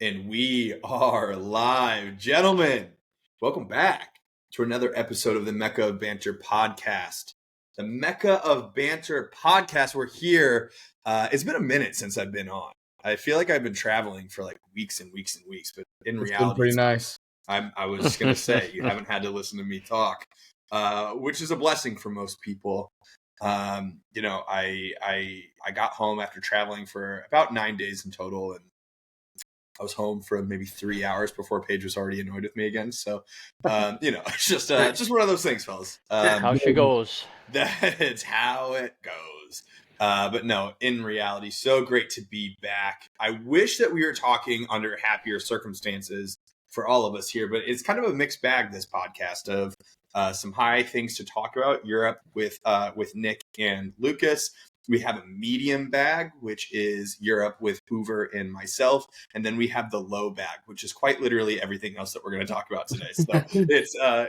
And we are live. Gentlemen, welcome back to another episode of the Mecca of Banter podcast. The Mecca of Banter podcast. We're here. It's been a minute since I've been on. I feel like I've been traveling for like weeks and weeks and weeks, but in reality, been pretty nice. I was just going to say, you haven't had to listen to me talk, which is a blessing for most people. I got home after traveling for about 9 days in total, and I was home for maybe 3 hours before Paige was already annoyed with me again. So, it's just one of those things, fellas. How she goes. That's how it goes. But no, in reality, so great to be back. I wish that we were talking under happier circumstances for all of us here, but it's kind of a mixed bag, this podcast, of some high things to talk about. Europe with Nick and Lucas. We have a medium bag, which is Europe with Hoover and myself. And then we have the low bag, which is quite literally everything else that we're going to talk about today. So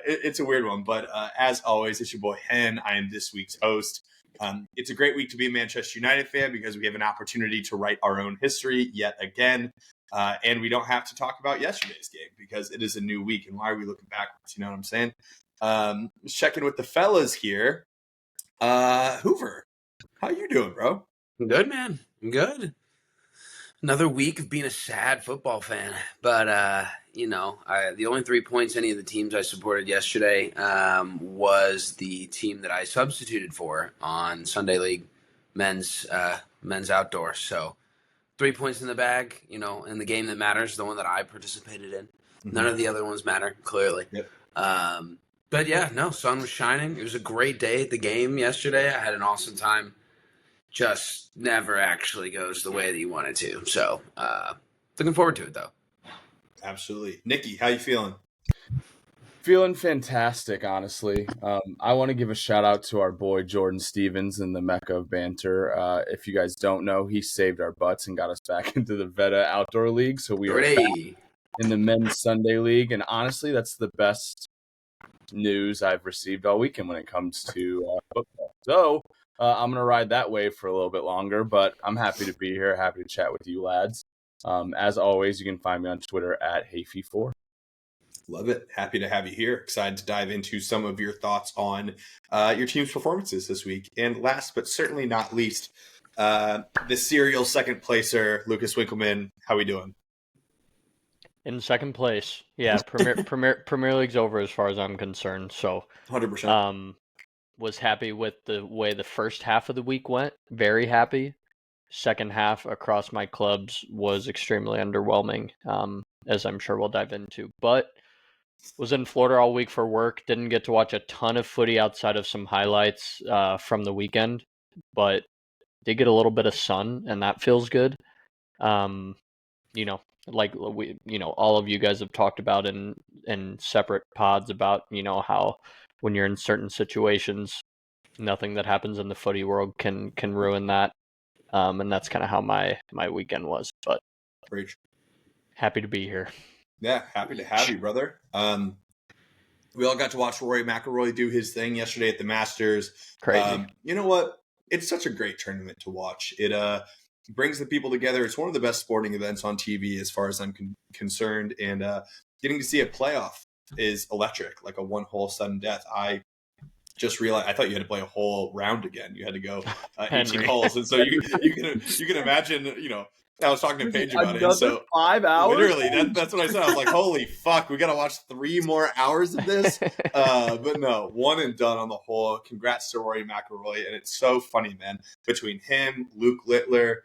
it's a weird one. But as always, it's your boy Hen. I am this week's host. It's a great week to be a Manchester United fan because we have an opportunity to write our own history yet again. And we don't have to talk about yesterday's game because it is a new week. And why are we looking backwards? You know what I'm saying? Checking with the fellas here. Hoover. How you doing, bro? I'm good, man. I'm good. Another week of being a sad football fan. But, the only 3 points any of the teams I supported yesterday was the team that I substituted for on Sunday League men's outdoor. So 3 points in the bag, in the game that matters, the one that I participated in. Mm-hmm. None of the other ones matter, clearly. Yep. But, yeah, sun was shining. It was a great day at the game yesterday. I had an awesome time. Just never actually goes the way that you want it to. So, looking forward to it, though. Absolutely. Nikki, how you feeling? Feeling fantastic, honestly. I want to give a shout out to our boy Jordan Stevens in the Mecca of Banter. If you guys don't know, he saved our butts and got us back into the Veta Outdoor League. So we are back in the Men's Sunday League. And honestly, that's the best news I've received all weekend when it comes to football. So I'm going to ride that wave for a little bit longer, but I'm happy to be here, happy to chat with you lads. As always, you can find me on Twitter at Hayfee4. Love it. Happy to have you here. Excited to dive into some of your thoughts on your team's performances this week. And last but certainly not least, the serial second placer, Lucas Winkleman. How we doing? In second place. Yeah, Premier League's over as far as I'm concerned. So 100%. Was happy with the way the first half of the week went. Very happy. Second half across my clubs was extremely underwhelming, as I'm sure we'll dive into. But was in Florida all week for work. Didn't get to watch a ton of footy outside of some highlights from the weekend, but did get a little bit of sun, and that feels good. Like we, all of you guys have talked about in separate pods about, how when you're in certain situations, nothing that happens in the footy world can ruin that. And that's kind of how my weekend was. But Preach. Happy to be here. Yeah, happy to have you, brother. We all got to watch Rory McIlroy do his thing yesterday at the Masters. Crazy. You know what? It's such a great tournament to watch. It brings the people together. It's one of the best sporting events on TV as far as I'm concerned. And getting to see a playoff is electric, like a one-hole sudden death. I just realized I thought you had to play a whole round again. You had to go 18 holes, and so you can imagine. I was talking to Paige about it. So 5 hours. Literally, that's what I said. I was like, "Holy fuck, we got to watch 3 more hours of this." But no, one and done on the whole. Congrats to Rory McIlroy, and it's so funny, man. Between him, Luke Littler,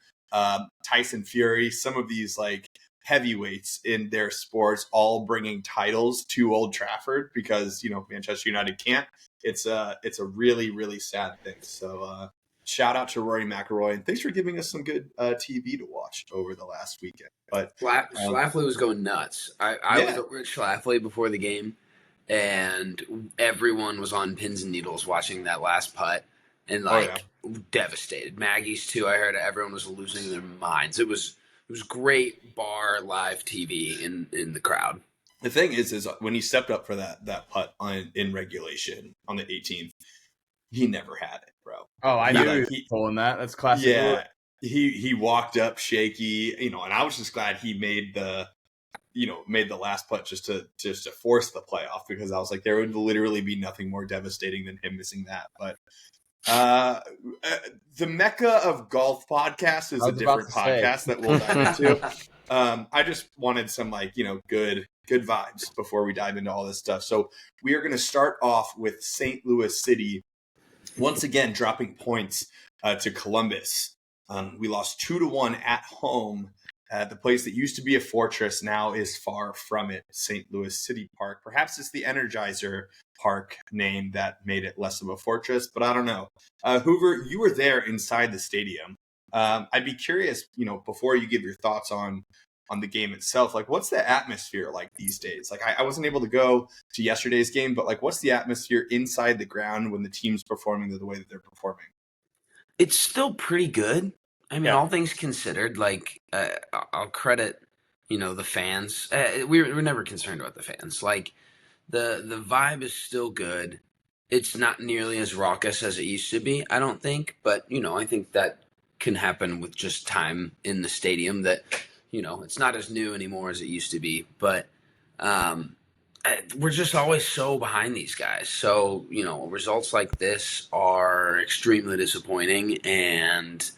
Tyson Fury, some of these like heavyweights in their sports all bringing titles to Old Trafford because Manchester United can't. It's a really, really sad thing. So shout out to Rory McIlroy, and thanks for giving us some good TV to watch over the last weekend. But Schlafly was going nuts. I was over at Schlafly before the game, and everyone was on pins and needles watching that last putt and devastated. Maggie's too. I heard everyone was losing their minds. It was great bar live TV in the crowd. The thing is when he stepped up for that putt in regulation on the 18th, he never had it, bro. Oh, I knew he was pulling that. That's classic. Yeah, he walked up shaky, and I was just glad he made the made the last putt just to force the playoff, because I was like, there would literally be nothing more devastating than him missing that. But the Mecca of Golf podcast is a different podcast that we'll dive into. I just wanted some good vibes before we dive into all this stuff. So we are going to start off with St. Louis City once again dropping points to Columbus. We lost 2-1 at home. The place that used to be a fortress now is far from it, St. Louis City Park. Perhaps it's the Energizer Park name that made it less of a fortress, but I don't know. Hoover, you were there inside the stadium. I'd be curious, before you give your thoughts on the game itself, what's the atmosphere like these days? I wasn't able to go to yesterday's game, but what's the atmosphere inside the ground when the team's performing the way that they're performing? It's still pretty good. I mean, all things considered, I'll credit, the fans. We're never concerned about the fans. The vibe is still good. It's not nearly as raucous as it used to be, I don't think. But, I think that can happen with just time in the stadium, that, it's not as new anymore as it used to be. But we're just always so behind these guys. So, results like this are extremely disappointing. And,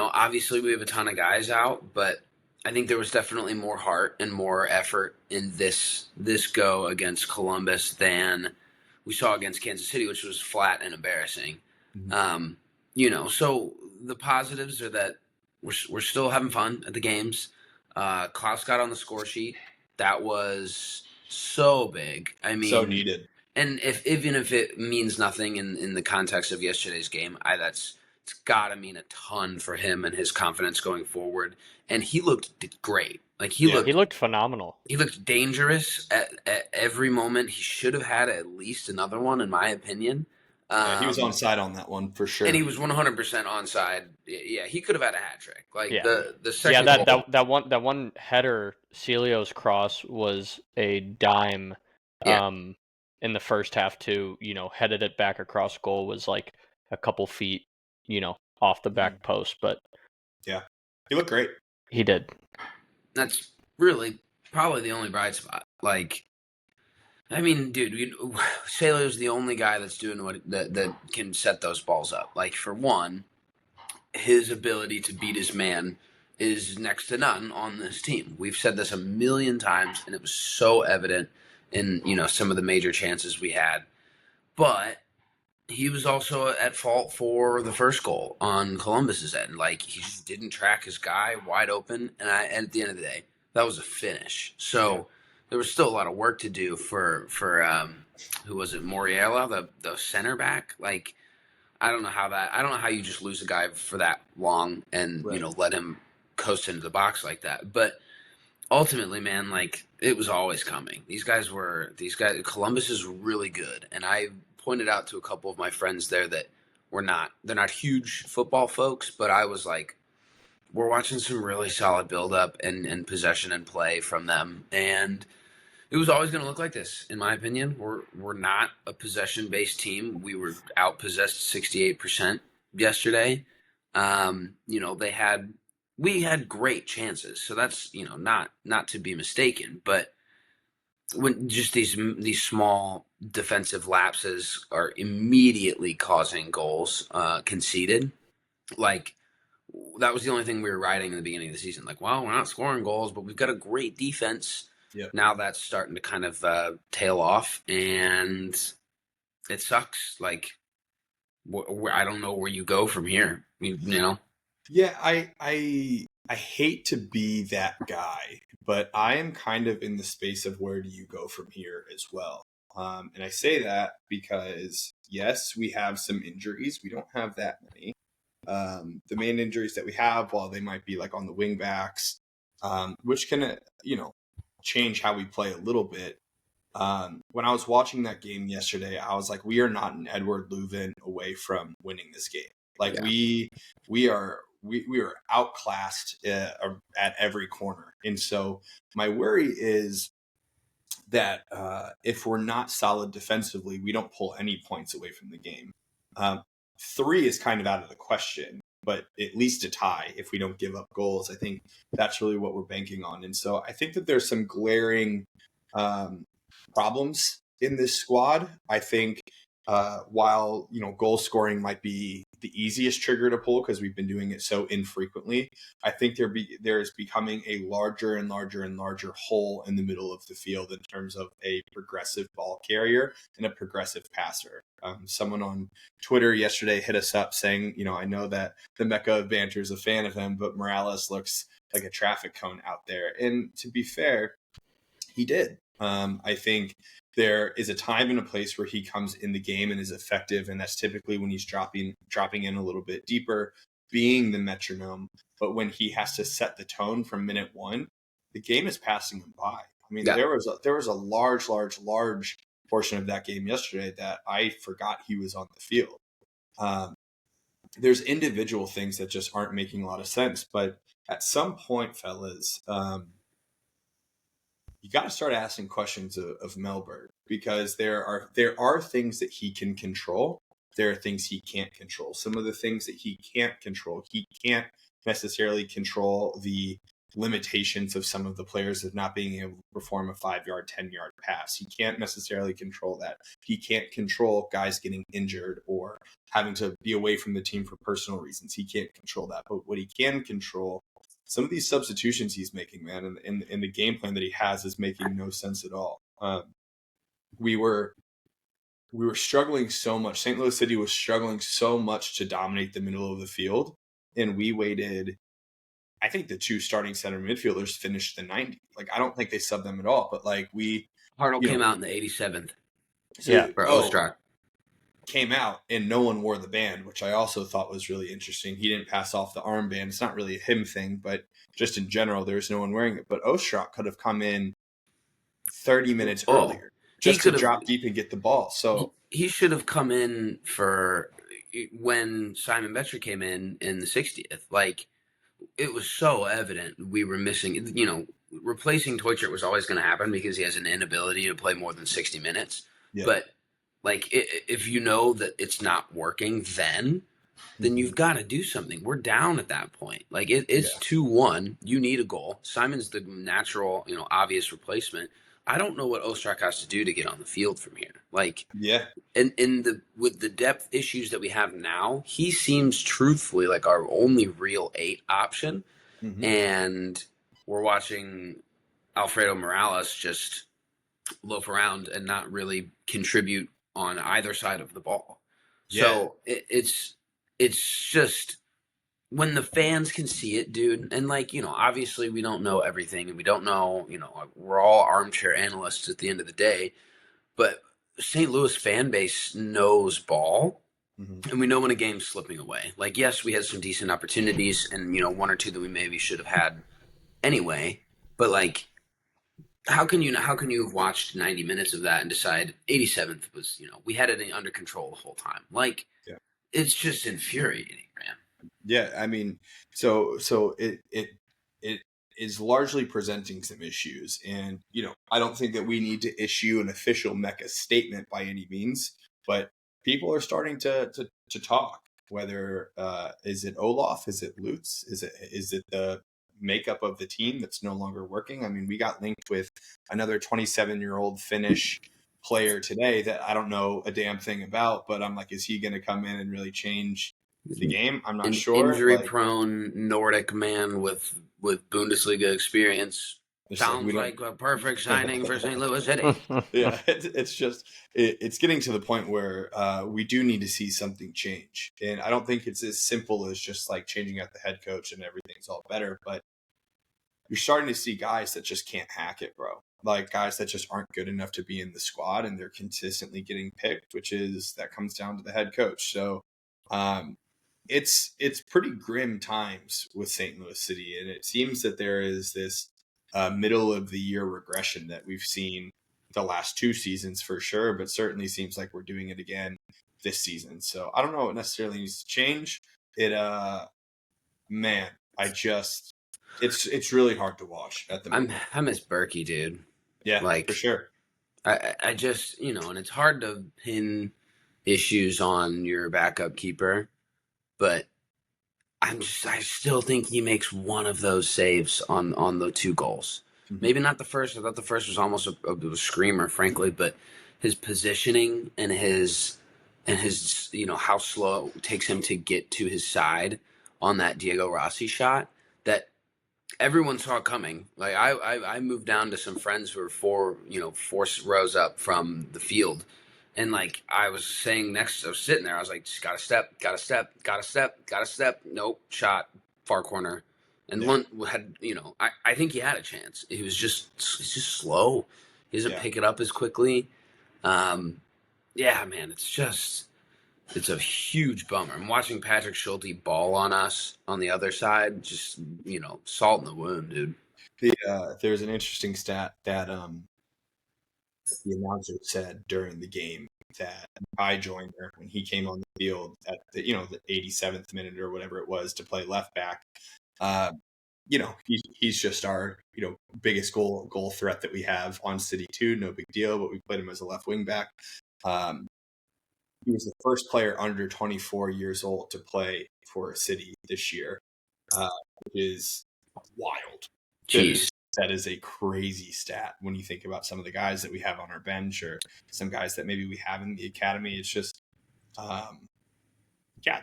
obviously we have a ton of guys out, but I think there was definitely more heart and more effort in this go against Columbus than we saw against Kansas City, which was flat and embarrassing. Mm-hmm. So the positives are that we're still having fun at the games. Klaus got on the score sheet. That was so big. I mean, so needed. And even if it means nothing in the context of yesterday's game, it's got to mean a ton for him and his confidence going forward. And he looked great. He looked phenomenal. He looked dangerous at every moment. He should have had at least another one, in my opinion. He was onside on that one for sure, and he was 100% onside. Yeah, he could have had a hat trick. The second that one header, Celio's cross, was a dime. In the first half too. Headed it back across goal, was a couple feet, off the back post. But yeah, he looked great. He did. That's really probably the only bright spot. I mean, dude, Celio's the only guy that's doing that can set those balls up. For one, his ability to beat his man is next to none on this team. We've said this a million times, and it was so evident in some of the major chances we had. But he was also at fault for the first goal on Columbus's end. He just didn't track his guy wide open, and at the end of the day, that was a finish. So there was still a lot of work to do for who was it, Moriela, the center back. I don't know how you just lose a guy for that long and let him coast into the box like that. But ultimately, man, it was always coming. These guys, Columbus is really good. And I pointed out to a couple of my friends there that they're not huge football folks, but I was like, we're watching some really solid buildup and possession and play from them. And it was always going to look like this, in my opinion. We're not a possession-based team. We were out-possessed 68% yesterday. We had great chances, so that's not to be mistaken. But when just these small defensive lapses are immediately causing goals conceded, that was the only thing we were riding in the beginning of the season. Well, we're not scoring goals, but we've got a great defense. Yep. Now that's starting to kind of tail off, and it sucks. I don't know where you go from here. Yeah, I hate to be that guy, but I am kind of in the space of where do you go from here as well. And I say that because, yes, we have some injuries. We don't have that many. The main injuries that we have, while they might be on the wing backs, which can, change how we play a little bit. When I was watching that game yesterday, I was like, we are not an Edward Leuven away from winning this game. We are outclassed at every corner. And so my worry is that if we're not solid defensively, we don't pull any points away from the game. 3 is kind of out of the question. but at least a tie if we don't give up goals. I think that's really what we're banking on. And so I think that there's some glaring problems in this squad. I think while goal scoring might be the easiest trigger to pull because we've been doing it so infrequently, I think there is becoming a larger and larger and larger hole in the middle of the field in terms of a progressive ball carrier and a progressive passer. Someone on Twitter yesterday hit us up saying, I know that the Mecca of Banter is a fan of him, but Morales looks like a traffic cone out there. And to be fair, he did. I think there is a time and a place where he comes in the game and is effective, and that's typically when he's dropping in a little bit deeper, being the metronome. But when he has to set the tone from minute one, the game is passing him by. I mean, there was a large portion of that game yesterday that I forgot he was on the field. There's individual things that just aren't making a lot of sense, but at some point, fellas, you got to start asking questions of Melberg, because there are things that he can control. There are things he can't control. Some of the things that he can't control, he can't necessarily control the limitations of some of the players of not being able to perform a 5-yard, 10-yard pass. He can't necessarily control that. He can't control guys getting injured or having to be away from the team for personal reasons. He can't control that. But what he can control, some of these substitutions he's making, man, and the game plan that he has is making no sense at all. We were struggling so much. St. Louis City was struggling so much to dominate the middle of the field, and we waited. I think the two starting center midfielders finished the 90. Like, I don't think they subbed them at all, but Hartle came out in the 87th. Yeah. For Ostrak. Came out and no one wore the band, which I also thought was really interesting. He didn't pass off the armband. It's not really a him thing, but just in general, there's no one wearing it. But Ostrak could have come in 30 minutes earlier just to drop deep and get the ball. So he should have come in for when Simon Betcher came in the 60th. Like, it was so evident we were missing. Replacing Toychert was always going to happen because he has an inability to play more than 60 minutes. Yeah. But if you know that it's not working, then you've got to do something. We're down at that point. Like, it's 2-1. You need a goal. Simon's the natural, obvious replacement. I don't know what Ostrak has to do to get on the field from here. And with the depth issues that we have now, he seems truthfully like our only real 8 option. Mm-hmm. And we're watching Alfredo Morales just loaf around and not really contribute on either side of the ball. Yeah. So it's just, when the fans can see it, dude, and obviously we don't know everything, and we don't know, we're all armchair analysts at the end of the day, but St. Louis fan base knows ball, mm-hmm. and we know when a game's slipping away. Like, yes, we had some decent opportunities, and, one or two that we maybe should have had anyway, but how can you have watched 90 minutes of that and decide 87th was, we had it under control the whole time? It's just infuriating, man. Yeah, I mean, so it is largely presenting some issues, and I don't think that we need to issue an official Mecca statement by any means, but people are starting to talk. Whether is it Olaf, is it Lutz, is it the makeup of the team that's no longer working? I mean, we got linked with another 27-year-old Finnish player today that I don't know a damn thing about, but I'm like, is he going to come in and really change the game? I'm not sure. Injury-prone Nordic man with Bundesliga experience. Sounds like a perfect signing for St. Louis City. Yeah, it's just it's getting to the point where we do need to see something change, and I don't think it's as simple as just changing out the head coach and everything's all better. But you're starting to see guys that just can't hack it, bro. Like, guys that just aren't good enough to be in the squad, and they're consistently getting picked, that comes down to the head coach. So it's pretty grim times with St. Louis City, and it seems that there is this middle of the year regression that we've seen the last 2 seasons for sure, but certainly seems like we're doing it again this season. So I don't know what necessarily needs to change. It's really hard to watch at the moment. I miss Berkey, dude. Yeah, for sure. I just, and it's hard to pin issues on your backup keeper, but I still think he makes one of those saves on the 2 goals. Mhm. Maybe not the first. I thought the first was almost a screamer, frankly. But his positioning and his how slow it takes him to get to his side on that Diego Rossi shot, that everyone saw it coming. Like I moved down to some friends who were four rows up from the field, and like I was sitting there, I was like, just gotta step, gotta step, gotta step, gotta step. Nope, shot, far corner, and Yeah. Lunt had I think he had a chance. He's just slow. He doesn't pick it up as quickly. Yeah, man, it's a huge bummer. I'm watching Patrick Schulte ball on us on the other side. Just, salt in the wound, dude. There's an interesting stat that the announcer said during the game that Kai Joyner, when he came on the field at the 87th minute or whatever it was to play left back, he's just our biggest goal threat that we have on City 2. No big deal, but we played him as a left wing back. He was the first player under 24 years old to play for City this year, which is wild. Jeez. That is a crazy stat when you think about some of the guys that we have on our bench or some guys that maybe we have in the academy. It's just,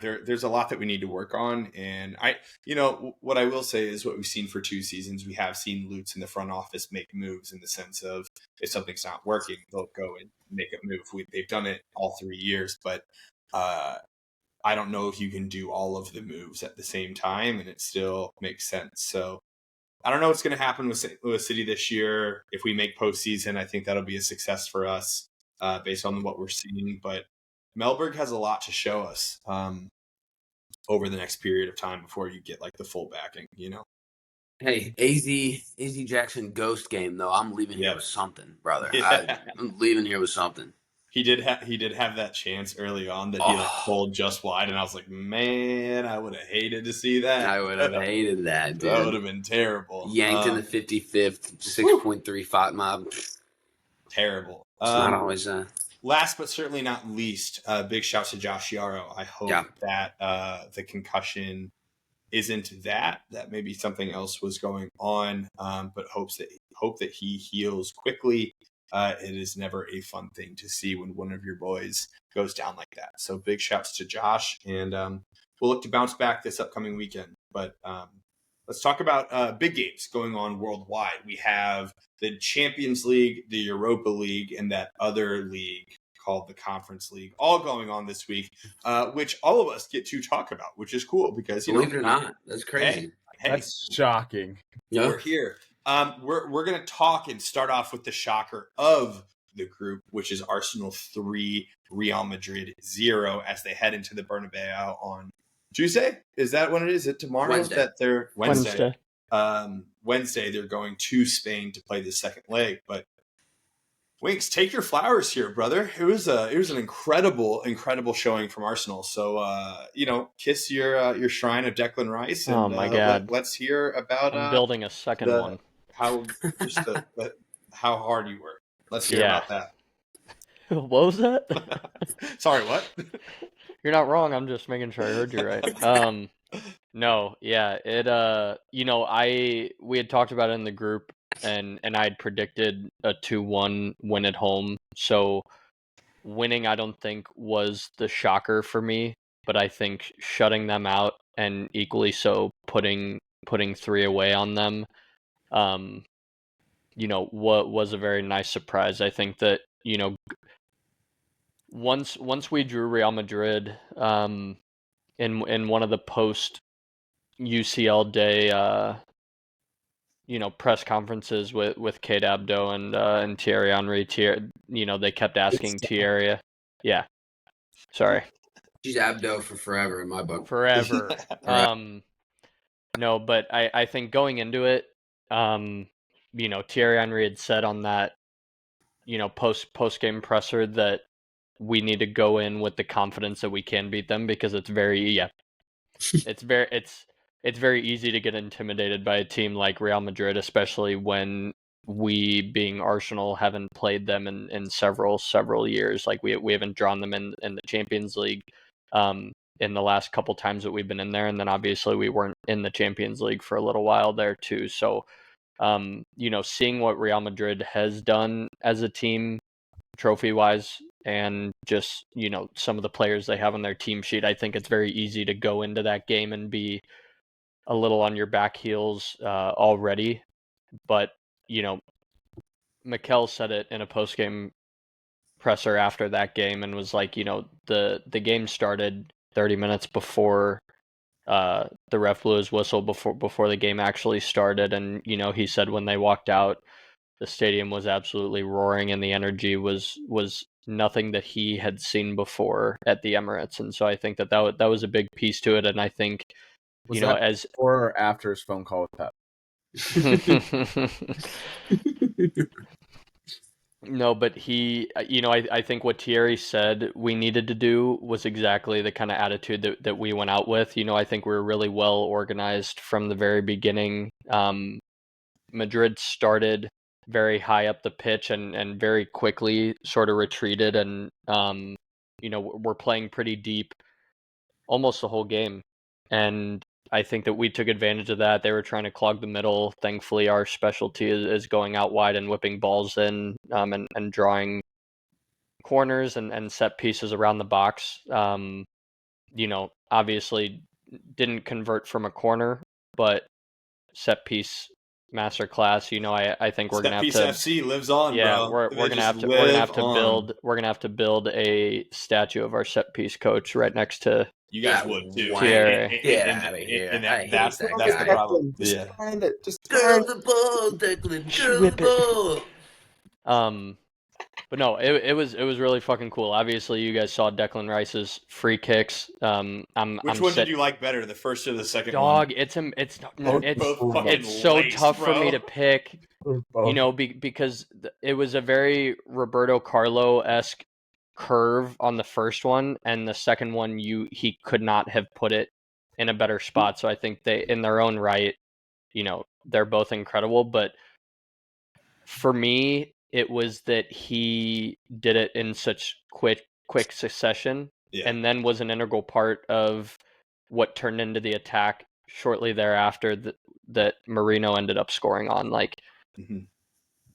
there's a lot that we need to work on. And what I will say is what we've seen for 2 seasons, we have seen Lutz in the front office make moves in the sense of if something's not working, they'll go and make a move. They've done it all 3 years, but I don't know if you can do all of the moves at the same time and it still makes sense. So I don't know what's going to happen with St. Louis City this year. If we make postseason, I think that'll be a success for us based on what we're seeing. But Melberg has a lot to show us over the next period of time before you get like the full backing, Hey, AZ Jackson ghost game though. I'm leaving here with something, brother. Yeah. I'm leaving here with something. He did have that chance early on that he pulled just wide, and I was like, man, I would have hated to see that. I would have hated that, dude. That would have been terrible. Yanked in the 55th, 6.35 mob. Terrible. It's not always Last but certainly not least, big shout to Josh Yarrow. I hope that the concussion isn't that maybe something else was going on, but hope that he heals quickly. It is never a fun thing to see when one of your boys goes down like that. So big shouts to Josh, and we'll look to bounce back this upcoming weekend. But let's talk about big games going on worldwide. We have the Champions League, the Europa League, and that other league called the Conference League, all going on this week, which all of us get to talk about, which is cool because believe it or not, that's crazy. Hey, that's shocking. We're here. We're going to talk and start off with the shocker of the group, which is Arsenal 3, Real Madrid 0, as they head into the Bernabeu on Tuesday. Is that when it is? Is it tomorrow? Wednesday. That they're Wednesday. Wednesday they're going to Spain to play the second leg. But Winks, take your flowers here, brother. It was an incredible showing from Arsenal. So kiss your shrine of Declan Rice. And, oh my God! Let's hear about I'm building a second one. How hard you were. Let's hear about that. What was that? Sorry, what? You're not wrong. I'm just making sure I heard you right. No, yeah, we had talked about it in the group, and I had predicted a 2-1 win at home. So winning, I don't think was the shocker for me, but I think shutting them out and equally so putting 3 away on them, what was a very nice surprise. I think that once we drew Real Madrid in one of the post UCL day press conferences with Kate Abdo and Thierry Henry, they kept asking Thierry. Yeah. Sorry. She's Abdo for forever in my book. Forever. No, but I think going into it, Thierry Henry had said on that, post game presser that we need to go in with the confidence that we can beat them because it's very easy to get intimidated by a team like Real Madrid, especially when we, being Arsenal, haven't played them in several years. Like we haven't drawn them in the Champions League. in the last couple times that we've been in there. And then obviously we weren't in the Champions League for a little while there too. So, seeing what Real Madrid has done as a team trophy wise and just, some of the players they have on their team sheet, I think it's very easy to go into that game and be a little on your back heels already. But, Mikel said it in a post-game presser after that game and was like, the game started 30 minutes before the ref blew his whistle before the game actually started. And, he said when they walked out, the stadium was absolutely roaring and the energy was nothing that he had seen before at the Emirates. And so I think that was a big piece to it. And I think, Was that as before or after his phone call with Pep? No, but he, I think what Thierry said we needed to do was exactly the kind of attitude that we went out with. I think we were really well organized from the very beginning. Madrid started very high up the pitch and very quickly sort of retreated. And, we're playing pretty deep almost the whole game. And I think that we took advantage of that. They were trying to clog the middle. Thankfully, our specialty is going out wide and whipping balls in and drawing corners and set pieces around the box. Obviously didn't convert from a corner, but set piece masterclass. I think we're gonna have to. FC lives on. Yeah, bro. we're gonna have to build a statue of our set piece coach right next to. You guys would too. Thierry. Get out of here. That's the problem. Just find it. Just Girl the ball, Declan. Girl the ball. But no, it was really fucking cool. Obviously, you guys saw Declan Rice's free kicks. Which one did you like better, the first or the second one? Dog, it's so tough bro. for me to pick. Because it was a very Roberto Carlo-esque curve on the first one, and the second one he could not have put it in a better spot. So I think they, in their own right, they're both incredible. But for me, it was that he did it in such quick succession, and then was an integral part of what turned into the attack shortly thereafter that Marino ended up scoring on. Like,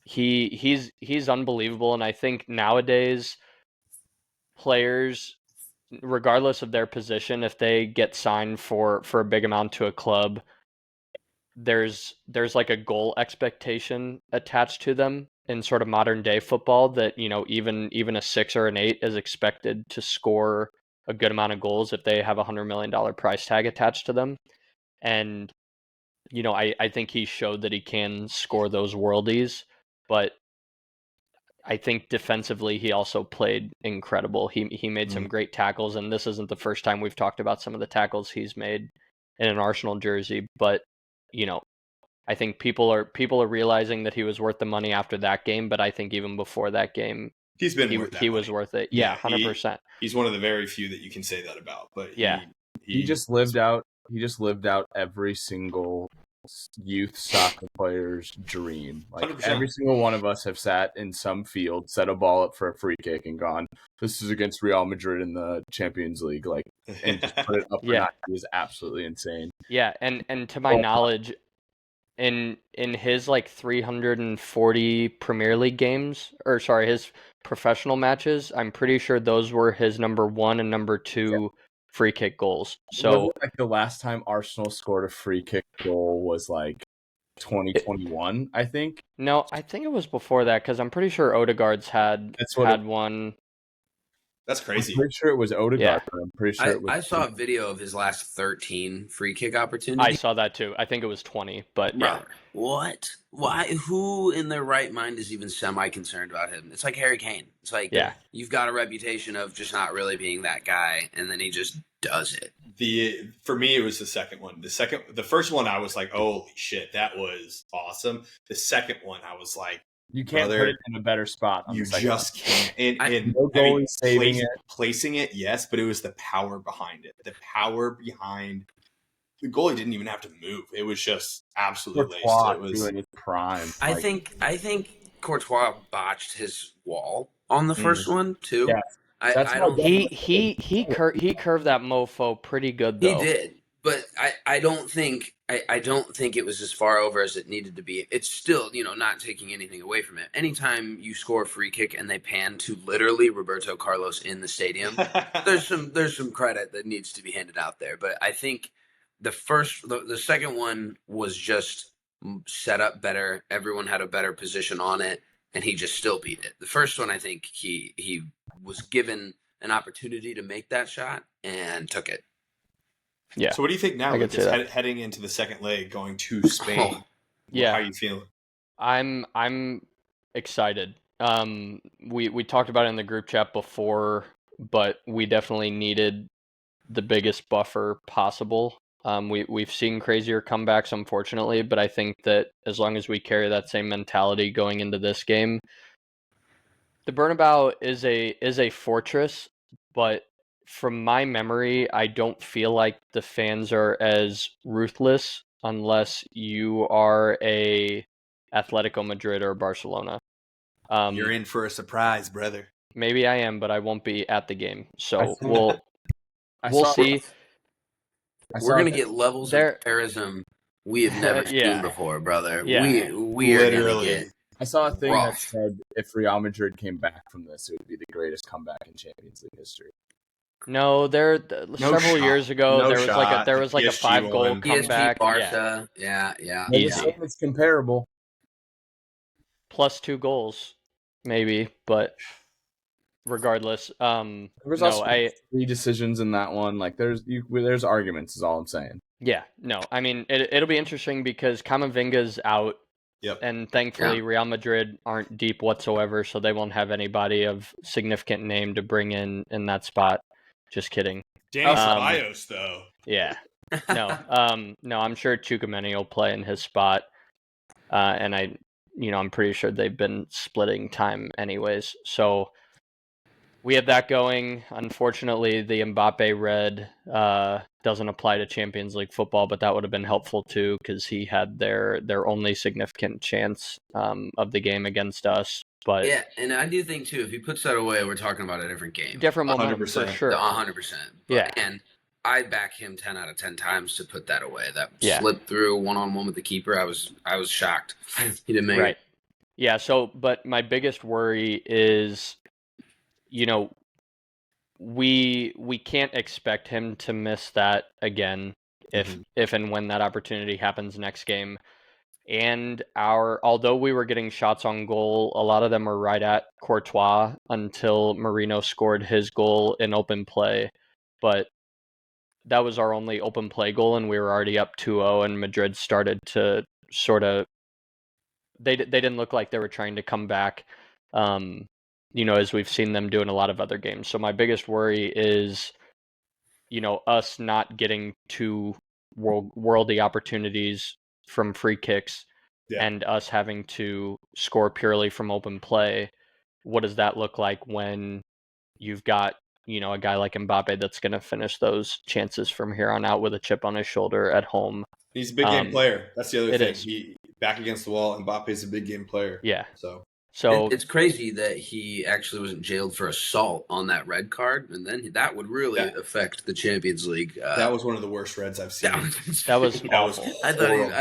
he's unbelievable, and I think nowadays players, regardless of their position, if they get signed for a big amount to a club, there's like a goal expectation attached to them in sort of modern day football that, even a 6 or an 8 is expected to score a good amount of goals if they have $100 million price tag attached to them. And, I think he showed that he can score those worldies, but I think defensively he also played incredible. He made some great tackles, and this isn't the first time we've talked about some of the tackles he's made in an Arsenal jersey, but I think people are realizing that he was worth the money after that game, but I think even before that game, he's been worth that he money. was worth it. Yeah, 100%. He's one of the very few that you can say that about. But he just lived out every single youth soccer player's dream. Like 100%. Every single one of us have sat in some field, set a ball up for a free kick, and gone, "This is against Real Madrid in the Champions League." Like, and just put it up or not. It was absolutely insane. Yeah, and to my knowledge, in his 340 Premier League games, his professional matches, I'm pretty sure those were his number 1 and number 2 free kick goals. So the last time Arsenal scored a free kick goal was 2021, I think. No, I think it was before that, because I'm pretty sure Odegaard's had one. That's crazy. I'm pretty sure it was Odegaard. Yeah. I'm pretty sure it was. I saw a video of his last 13 free kick opportunities. I saw that too. I think it was 20, but Brother, what? Why? Who in their right mind is even semi-concerned about him? It's like Harry Kane. It's like, you've got a reputation of just not really being that guy, and then he just does it. For me, it was the second one. The first one, I was like, "Holy shit, that was awesome." The second one, I was like, "You can't put it in a better spot." You just can't. Placing it, yes, but it was the power behind it. The power behind the goalie didn't even have to move. It was just absolutely laced. It was in his prime. I think Courtois botched his wall on the first one too. Yeah. That's I my don't. He curved that mofo pretty good though. He did, but I don't think it was as far over as it needed to be. It's still, not taking anything away from it. Anytime you score a free kick and they pan to literally Roberto Carlos in the stadium, there's some credit that needs to be handed out there. But I think the second one was just set up better. Everyone had a better position on it, and he just still beat it. The first one, I think he was given an opportunity to make that shot and took it. Yeah. So what do you think now, I could Lucas, say that. heading into the second leg, going to Spain? Yeah. How are you feeling? I'm excited. We talked about it in the group chat before, but we definitely needed the biggest buffer possible. We've seen crazier comebacks, unfortunately, but I think that as long as we carry that same mentality going into this game, the Bernabeu is a fortress, but from my memory, I don't feel like the fans are as ruthless unless you are a Atletico Madrid or Barcelona. You're in for a surprise, brother. Maybe I am, but I won't be at the game, so I we'll saw- see. We're gonna get levels There- of terrorism we have never Yeah. seen before, brother. Yeah. We are gonna Literally. get. I saw a thing that rough. said if Real Madrid came back from this, it would be the greatest comeback in Champions League history. No, several shot. years ago No there was shot. like The a PSG 5-goal one. comeback. PSG, Barca, yeah. Maybe Easy. it's comparable. Plus 2 goals, maybe, but regardless, There was no, also 3 decisions in that one. Like there's arguments, is all I'm saying. yeah, no, I mean it'll be interesting because Camavinga's out. Yep. And thankfully, Real Madrid aren't deep whatsoever, so they won't have anybody of significant name to bring in that spot. Just kidding. Danny Ceballos, though. Yeah. No, I'm sure Tchouameni will play in his spot, and I'm pretty sure they've been splitting time anyways. So we have that going. Unfortunately, the Mbappe red doesn't apply to Champions League football, but that would have been helpful too because he had their only significant chance of the game against us. But yeah, and I do think too, if he puts that away, we're talking about a different game. Different momentum 100%. For sure. 100%. Yeah. And I back him 10 out of 10 times to put that away. That slip through one-on-one with the keeper, I was shocked. He didn't make it. Yeah, but my biggest worry is, we can't expect him to miss that again if and when that opportunity happens next game. And although we were getting shots on goal, a lot of them were right at Courtois until Marino scored his goal in open play. But that was our only open play goal, and we were already up 2-0, and Madrid started to sort of... They didn't look like they were trying to come back, as we've seen them do in a lot of other games. So my biggest worry is, us not getting 2 worldy opportunities from free kicks and us having to score purely from open play. What does that look like when you've got, a guy like Mbappe that's going to finish those chances from here on out with a chip on his shoulder at home? He's a big game player. That's the other thing. Is. He back against the wall. Mbappe's a big game player. Yeah. So it's crazy that he actually wasn't jailed for assault on that red card, and then that would really affect the Champions League. That was one of the worst reds I've seen. That was awful. I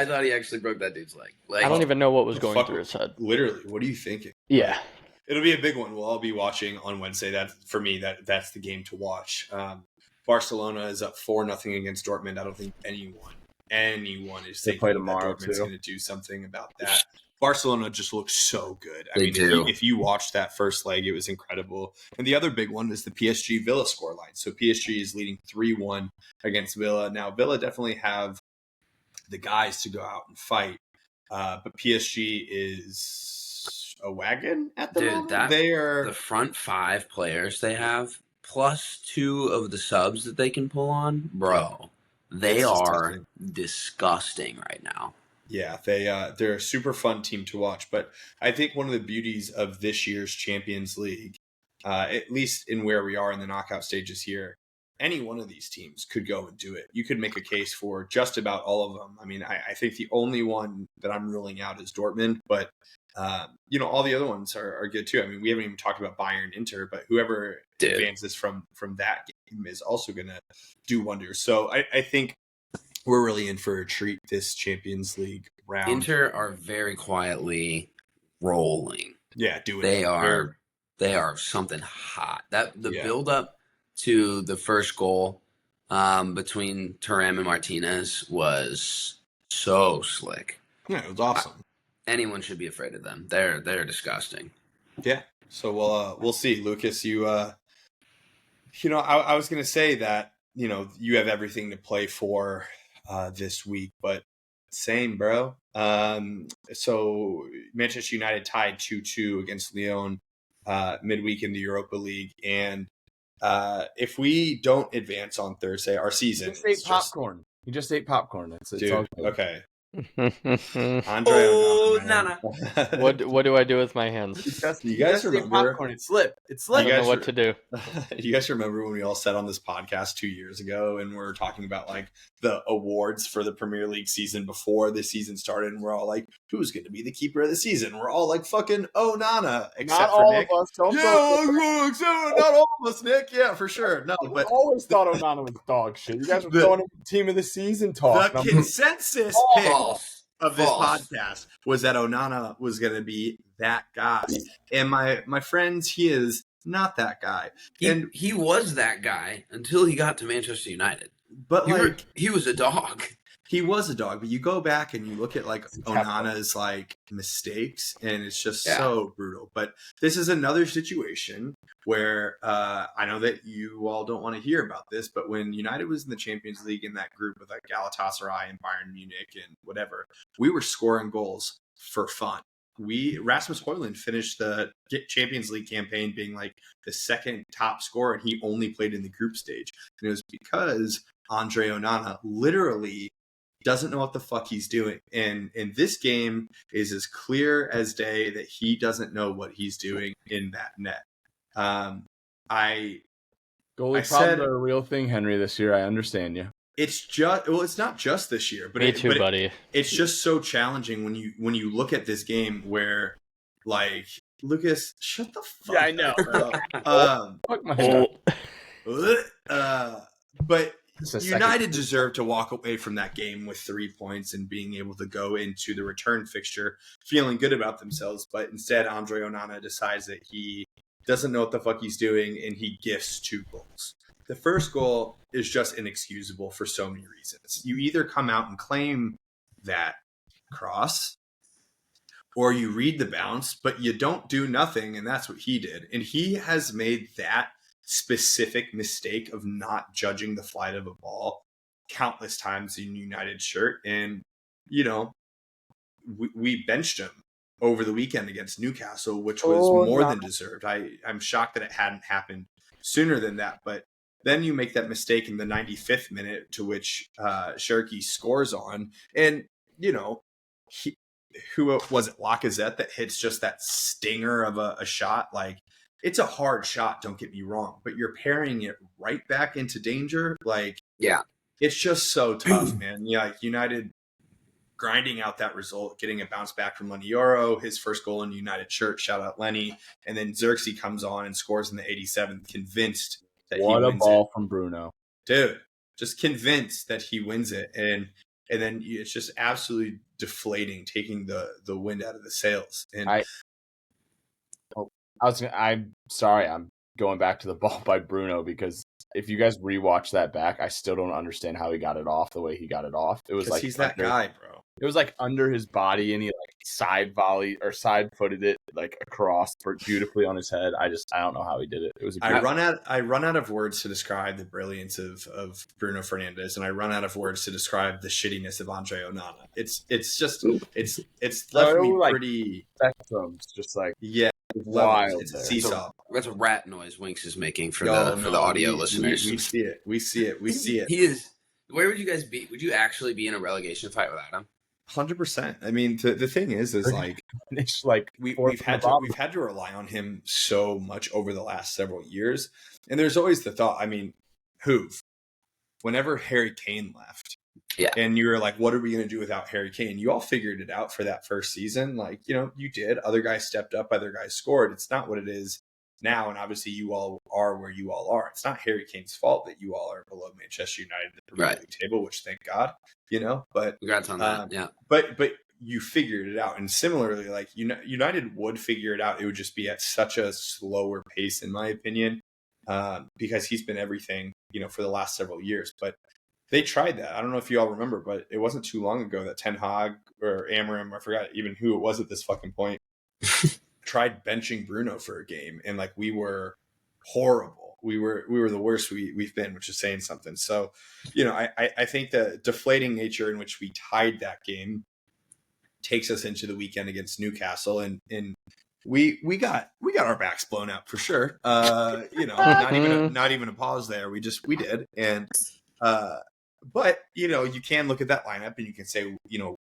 thought he actually broke that dude's leg. I don't even know what was going through his head. Literally, what are you thinking? Yeah. It'll be a big one. We'll all be watching on Wednesday. For me, that's the game to watch. Barcelona is up 4-0 against Dortmund. I don't think anyone is thinking that Dortmund's going to do something about that. Barcelona just looks so good. If you watched that first leg, it was incredible. And the other big one is the PSG Villa scoreline. So PSG is leading 3-1 against Villa. Now, Villa definitely have the guys to go out and fight, but PSG is a wagon at the moment. They are the front 5 players they have, plus 2 of the subs that they can pull on, bro. They are disgusting right now. Yeah, they're a super fun team to watch. But I think one of the beauties of this year's Champions League, at least in where we are in the knockout stages here, any one of these teams could go and do it. You could make a case for just about all of them. I mean, I think the only one that I'm ruling out is Dortmund, but all the other ones are good too. I mean, we haven't even talked about Bayern Inter, but whoever advances from that game is also going to do wonders. So I think we're really in for a treat this Champions League round. Inter are very quietly rolling. Yeah, they are something hot. The build up to the first goal between Thuram and Martinez was so slick. Yeah, it was awesome. Anyone should be afraid of them. They're disgusting. Yeah. So we'll see, Lucas. I was going to say that you have everything to play for this week, but same, bro. So Manchester United tied 2-2 against Lyon midweek in the Europa League, and if we don't advance on Thursday, our season He just ate popcorn. He just ate popcorn. It's all good. Okay. Andre Onana. What do I do with my hands? You guys remember? Popcorn. It slipped. I don't know what to do. You guys remember when we all sat on this podcast 2 years ago and we were talking about like the awards for the Premier League season before the season started, and we're all like, who's going to be the keeper of the season? We're all like fucking Onana, except not for all Nick. of us. Not all of us, Nick. Yeah, for sure. No, I but always thought Onana was dog shit. You guys were going into team of the season talk. The consensus pick of this podcast was that Onana was going to be that guy, and my friends, he is not that guy. He was that guy until he got to Manchester United. But he was a dog. He was a dog, but you go back and you look at like Onana's like mistakes, and it's just so brutal. But this is another situation where I know that you all don't want to hear about this, but when United was in the Champions League in that group with like Galatasaray and Bayern Munich and whatever, we were scoring goals for fun. Rasmus Højlund finished the Champions League campaign being like the second top scorer, and he only played in the group stage. And it was because Andre Onana literally doesn't know what the fuck he's doing. And this game is as clear as day that he doesn't know what he's doing in that net. Goalie problems are a real thing, Henry, this year. I understand you. It's not just this year, but buddy. It's just so challenging when you look at this game where, like, Lucas, shut the fuck up. Yeah, I know. Fuck my but United deserved to walk away from that game with 3 points and being able to go into the return fixture feeling good about themselves. But instead, Andre Onana decides that he doesn't know what the fuck he's doing, and he gifts 2 goals. The first goal is just inexcusable for so many reasons. You either come out and claim that cross, or you read the bounce, but you don't do nothing, and that's what he did. And he has made that specific mistake of not judging the flight of a ball countless times in United shirt. And, we benched him over the weekend against Newcastle, which was more than deserved. I'm shocked that it hadn't happened sooner than that. But then you make that mistake in the 95th minute, to which Cherki scores on. And, who was it, Lacazette, that hits just that stinger of a shot? Like, it's a hard shot, don't get me wrong, but you're parrying it right back into danger. Like, yeah, it's just so tough, man. Yeah, like United grinding out that result, getting a bounce back from Lenny Yoro, his first goal in United shirt, shout out Lenny. And then Xerxes comes on and scores in the 87th, convinced that he wins it. What a ball from Bruno. Dude, just convinced that he wins it. And then it's just absolutely deflating, taking the wind out of the sails. And I'm sorry, I'm going back to the ball by Bruno, because if you guys rewatch that back, I still don't understand how he got it off the way he got it off. It was like he's that guy, bro. It was like under his body, and he like side footed it like across beautifully on his head. I don't know how he did it. It was. I run out of words to describe the brilliance of Bruno Fernandes, and I run out of words to describe the shittiness of Andre Onana. It's left me like pretty spectrums, just like wild. It's a seesaw. That's a rat noise Winks is making for the audio listeners. We see it. He is. Where would you guys be? Would you actually be in a relegation fight without him? 100%. I mean, the thing is like it's like we've had to rely on him so much over the last several years, and there's always the thought. I mean, whenever Harry Kane left, Yeah. And you were like, what are we going to do without Harry Kane? You all figured it out for that first season. Like, you did. Other guys stepped up, other guys scored. It's not what it is now. And obviously you all are where you all are. It's not Harry Kane's fault that you all are below Manchester United at the Premier League table, which thank God, but congrats on that. Yeah. But you figured it out. And similarly, like United would figure it out. It would just be at such a slower pace, in my opinion, because he's been everything, for the last several years. But they tried that. I don't know if you all remember, but it wasn't too long ago that Ten Hag or Amorim, I forgot even who it was at this fucking point, tried benching Bruno for a game. And like, we were horrible. We were the worst we've been, which is saying something. So, I think the deflating nature in which we tied that game takes us into the weekend against Newcastle, and we got our backs blown out for sure. Not even a pause there. We did. And but you can look at that lineup and you can say,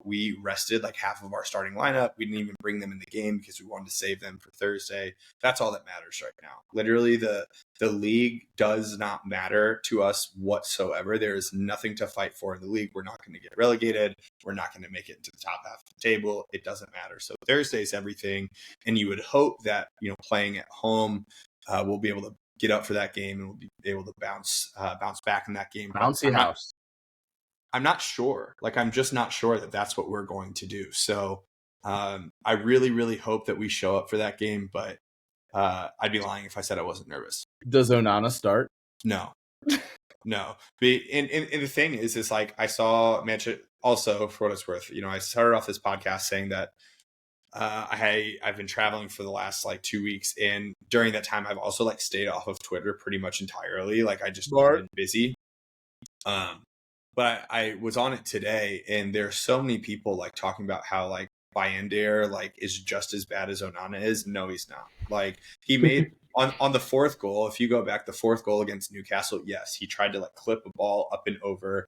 we rested like half of our starting lineup. We didn't even bring them in the game because we wanted to save them for Thursday. That's all that matters right now. Literally, the league does not matter to us whatsoever. There is nothing to fight for in the league. We're not going to get relegated. We're not going to make it into the top half of the table. It doesn't matter. So Thursday's everything. And you would hope that, playing at home, we'll be able to get up for that game and we'll be able to bounce back in that game. Bouncy house. I'm not sure. Like, I'm just not sure that that's what we're going to do. So I really, really hope that we show up for that game, but I'd be lying if I said I wasn't nervous. Does Onana start? No. And the thing is like, I saw Manchester also, for what it's worth, I started off this podcast saying that I've been traveling for the last like 2 weeks. And during that time, I've also like stayed off of Twitter pretty much entirely. Like, I just been busy. But I was on it today, and there's so many people like talking about how like Bayender like is just as bad as Onana is. No, he's not. Like, he made on the fourth goal. If you go back, the fourth goal against Newcastle, yes, he tried to like clip a ball up and over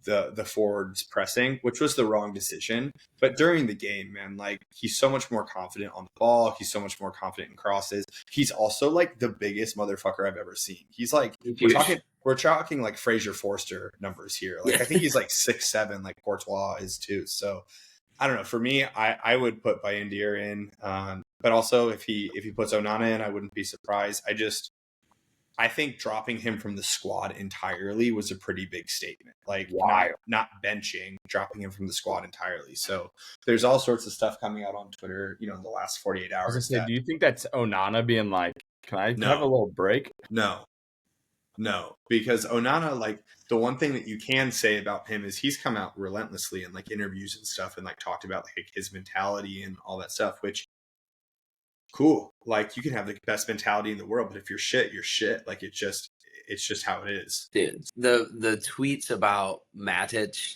the forwards pressing, which was the wrong decision. But during the game, man, like, he's so much more confident on the ball. He's so much more confident in crosses. He's also like the biggest motherfucker I've ever seen. He's like, we're talking like Fraser Forster numbers here. Like, I think he's like 6'7", like Courtois is too. So I don't know. For me, I would put Bayender in, but also if he puts Onana in, I wouldn't be surprised. I think dropping him from the squad entirely was a pretty big statement. Like, not benching, dropping him from the squad entirely. So there's all sorts of stuff coming out on Twitter, in the last 48 hours. I was gonna say, do you think that's Onana being like, can I have a little break? No, because Onana, like, the one thing that you can say about him is he's come out relentlessly in like interviews and stuff and like talked about like his mentality and all that stuff, which cool. Like, you can have the best mentality in the world, but if you're shit, you're shit. Like, it's just how it is. Dude, the tweets about Matic,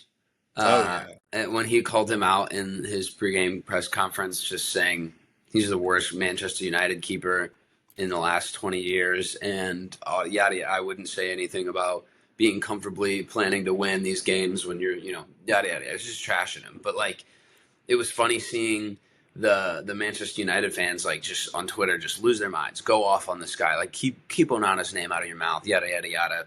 and when he called him out in his pregame press conference, just saying he's the worst Manchester United keeper in the last 20 years, and I wouldn't say anything about being comfortably planning to win these games when you're, yada yada. I was just trashing him, but like, it was funny seeing the Manchester United fans like just on Twitter just lose their minds, go off on this guy, like keep Onana's name out of your mouth, yada yada yada.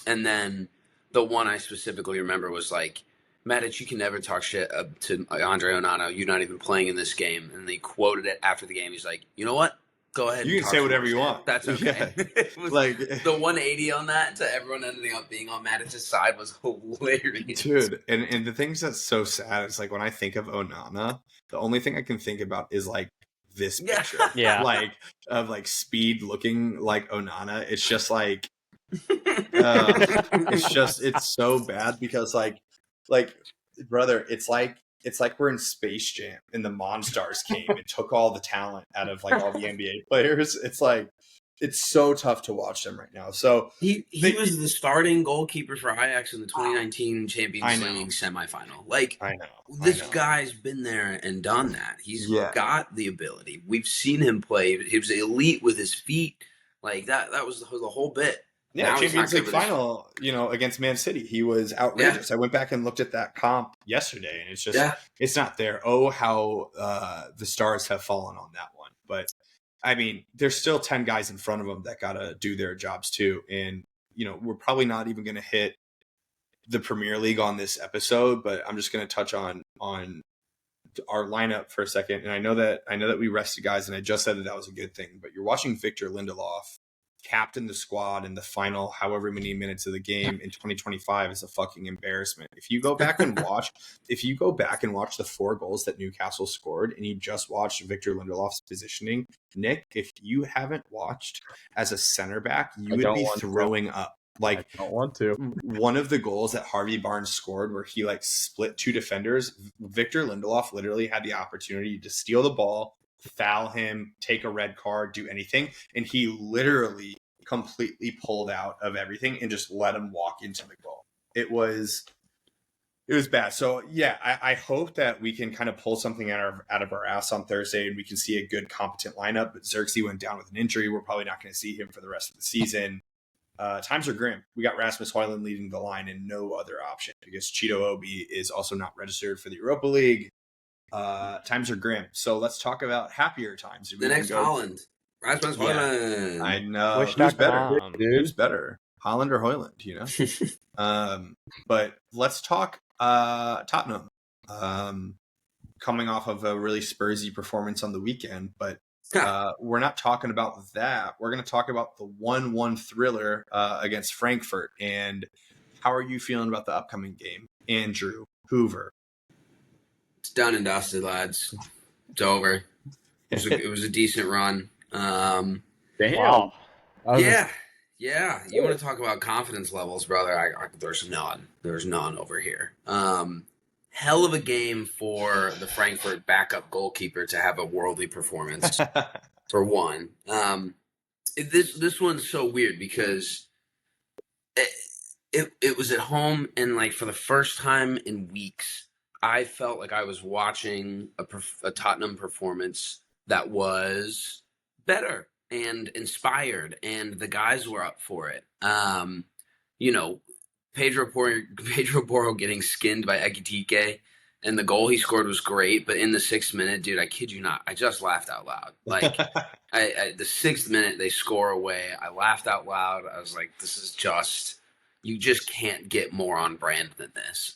And then the one I specifically remember was like, Matic, you can never talk shit to Andre Onana. You're not even playing in this game. And they quoted it after the game. He's like, you know what? Go ahead. You can say whatever you want. That's okay. Yeah. It was like the 180 on that to everyone ending up being on Matic's side was hilarious. Dude, and the things that's so sad is like, when I think of Onana, the only thing I can think about is like this picture. Yeah. Like, of like Speed looking like Onana. It's just like it's so bad because like brother, it's like we're in Space Jam and the Monstars came and took all the talent out of like all the NBA players. It's like, it's so tough to watch them right now. So he was the starting goalkeeper for Ajax in the 2019 Champions League semifinal. Like, I know this guy's been there and done that. He's got the ability. We've seen him play. He was elite with his feet. Like that was the whole bit. Yeah, now Champions League final, against Man City, he was outrageous. I went back and looked at that comp yesterday, and it's just, it's not there. Oh, how the stars have fallen on that one. But, I mean, there's still 10 guys in front of them that got to do their jobs too. And, we're probably not even going to hit the Premier League on this episode, but I'm just going to touch on our lineup for a second. And I know that we rested guys, and I just said that was a good thing. But you're watching Victor Lindelof captain the squad in the final however many minutes of the game in 2025 is a fucking embarrassment. If you go back and watch the 4 goals that Newcastle scored, and you just watched Victor Lindelof's positioning, Nick, if you haven't watched as a center back, you would be throwing up. Like, I don't want to. One of the goals that Harvey Barnes scored where he like split 2 defenders, Victor Lindelof literally had the opportunity to steal the ball, foul him, take a red card, do anything, and he literally completely pulled out of everything and just let him walk into the goal. It was bad. So yeah, I hope that we can kind of pull something out of our ass on Thursday, and we can see a good, competent lineup. But Xerxes went down with an injury. We're probably not going to see him for the rest of the season. Times are grim. We got Rasmus Højlund leading the line and no other option because Cheeto Obi is also not registered for the Europa League. Times are grim. So let's talk about happier times. The next Holland. Rasmus Højlund. I know. Who's better? Holland or Højlund, you know? But let's talk Tottenham. Coming off of a really Spursy performance on the weekend, but we're not talking about that. We're going to talk about the 1-1 thriller against Frankfurt. And how are you feeling about the upcoming game? Andrew, Hoover. It's done and dusted, lads. It's over. It was a decent run. Damn. Wow. Yeah. You want to talk about confidence levels, brother? There's none. There's none over here. Hell of a game for the Frankfurt backup goalkeeper to have a worldly performance. For one, this one's so weird because it was at home, and like for the first time in weeks, I felt like I was watching a Tottenham performance that was better and inspired, and the guys were up for it. Pedro Porro getting skinned by Ekitike, and the goal he scored was great, but in the 6th minute, dude, I kid you not, I just laughed out loud. Like, the 6th minute, they score away, I laughed out loud. I was like, this is just, you just can't get more on brand than this.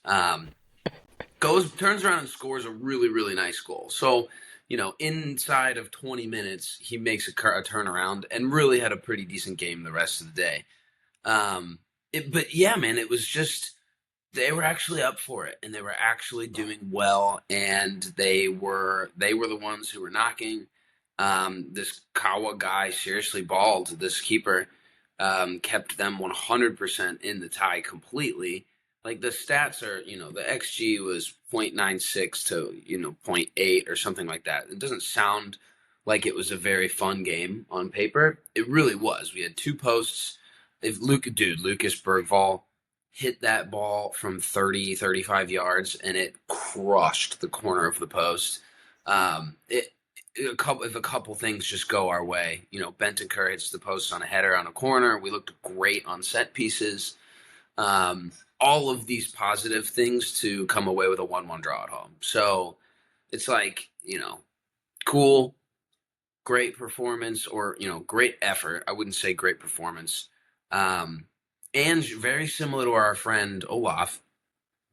Turns around and scores a really, really nice goal. So, inside of 20 minutes, he makes a turnaround and really had a pretty decent game the rest of the day. But yeah, man, it was just, they were actually up for it, and they were actually doing well, and they were the ones who were knocking. This Kawa guy seriously balled. This keeper kept them 100% in the tie completely. Like, the stats are, the XG was 0.96 to, 0.8 or something like that. It doesn't sound like it was a very fun game on paper. It really was. We had 2 posts. Lucas Bergvall hit that ball from 30, 35 yards, and it crushed the corner of the post. If a couple things just go our way, Bentancur hits the post on a header on a corner. We looked great on set pieces. All of these positive things to come away with a 1-1 draw at home. So it's like, cool, great performance, or, great effort. I wouldn't say great performance. And very similar to our friend Olaf,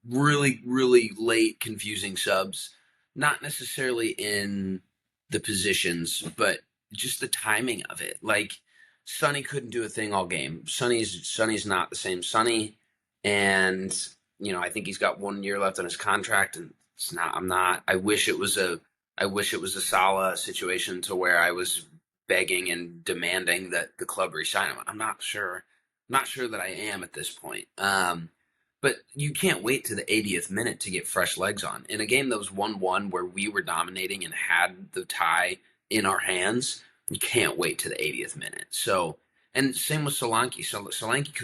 really, really late, confusing subs. Not necessarily in the positions, but just the timing of it. Like, Sonny couldn't do a thing all game. Sonny's not the same Sonny, and I think he's got 1 year left on his contract, and it's not. I wish it was a Salah situation to where I was begging and demanding that the club re-sign him. I'm not sure that I am at this point. But you can't wait to the 80th minute to get fresh legs on. In a game that was 1-1 where we were dominating and had the tie in our hands, you can't wait to the 80th minute. So, and same with Solanke. Solanke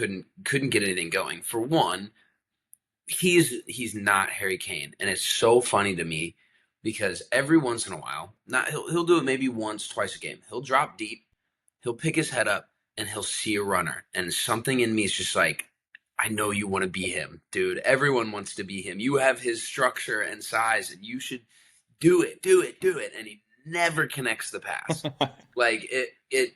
couldn't get anything going. For one, he's not Harry Kane, and it's so funny to me because every once in a while, he'll do it maybe once, twice a game. He'll drop deep, he'll pick his head up, and he'll see a runner. And something in me is just like, I know you want to be him, dude. Everyone wants to be him. You have his structure and size, and you should do it. And he never connects the pass. It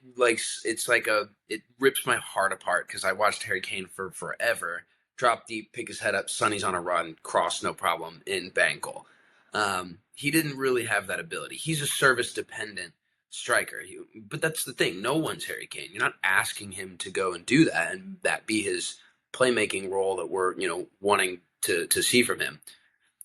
rips my heart apart because I watched Harry Kane for forever. drop deep, pick his head up, Sonny's on a run, cross, no problem, in bang goal. He didn't really have that ability. He's a service-dependent striker. But that's the thing. No one's Harry Kane. You're not asking him to go and do that and that be his playmaking role that we're, wanting to see from him.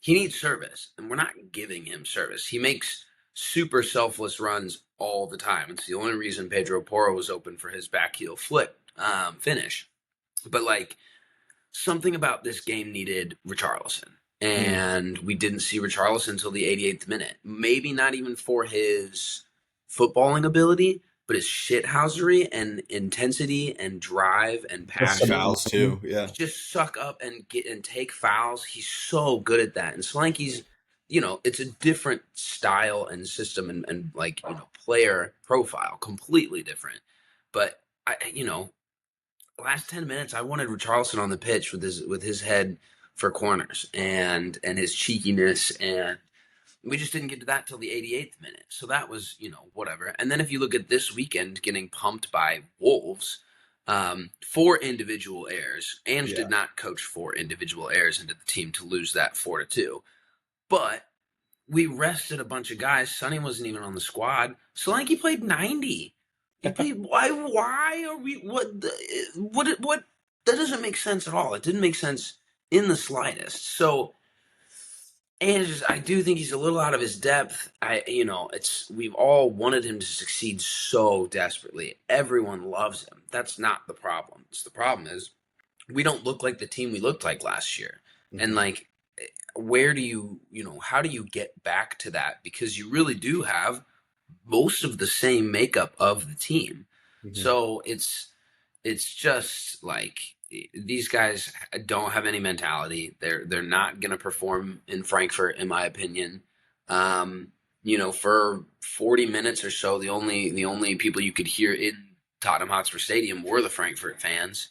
He needs service, and we're not giving him service. He makes super selfless runs all the time. It's the only reason Pedro Porro was open for his back heel flip finish. But, something about this game needed Richarlison. And we didn't see Richarlison until the 88th minute. Maybe not even for his footballing ability, but his shithousery and intensity and drive and passion. Fouls too, yeah. Just suck up and take fouls. He's so good at that. And Solanke's, it's a different style and system and player profile, completely different. But last 10 minutes, I wanted Richarlison on the pitch with his head for corners and his cheekiness, and we just didn't get to that till the 88th minute. So that was, whatever. And then if you look at this weekend getting pumped by Wolves, 4 individual errors. Ange did not coach 4 individual errors into the team to lose that 4-2. But we rested a bunch of guys. Sonny wasn't even on the squad. Solanke played 90. Why are we what that doesn't make sense at all. It didn't make sense in the slightest. So, and I do think he's a little out of his depth. We've all wanted him to succeed so desperately. Everyone loves him. That's not the problem. The problem is we don't look like the team we looked like last year. Mm-hmm. And where do you how do you get back to that? Because you really do have most of the same makeup of the team. Mm-hmm. So it's just these guys don't have any mentality. They're not going to perform in Frankfurt, in my opinion. For 40 minutes or so, the only people you could hear in Tottenham Hotspur Stadium were the Frankfurt fans.